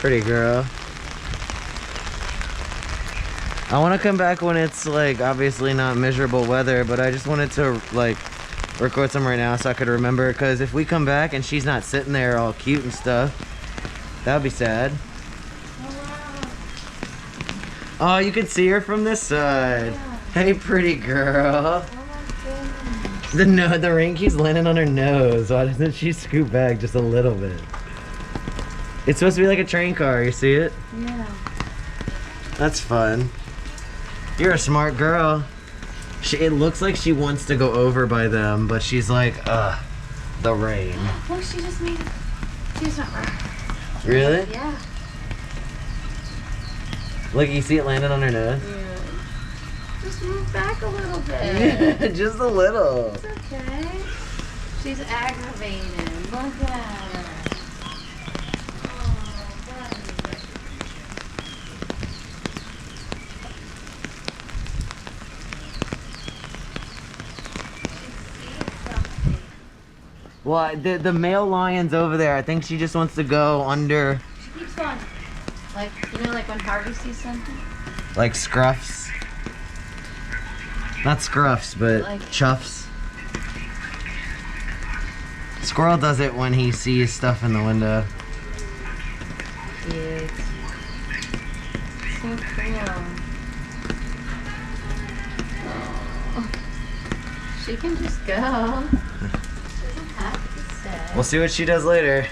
Pretty girl. I want to come back when it's like obviously not miserable weather, but I just wanted to like record some right now so I could remember, because if we come back and she's not sitting there all cute and stuff, that would be sad. Oh, you can see her from this side. Yeah. Hey, pretty girl. Oh my goodness. The rain keeps landing on her nose. Why doesn't she scoot back just a little bit? It's supposed to be like a train car. You see it? Yeah. That's fun. You're a smart girl. It looks like she wants to go over by them, but she's like, the rain. Look, she just made it. She's not right. Really? Yeah. Look, you see it landing on her nose? Yeah. Just move back a little bit. Just a little. It's okay. She's aggravated. Look at her. Well, the male lion's over there. I think she just wants to go under. She keeps going. Like, you know, like when Harvey sees something? Like scruffs. Not scruffs, but like chuffs. Squirrel does it when he sees stuff in the window. Cute. So cool. Oh. She can just go. She doesn't have to stay. We'll see what she does later.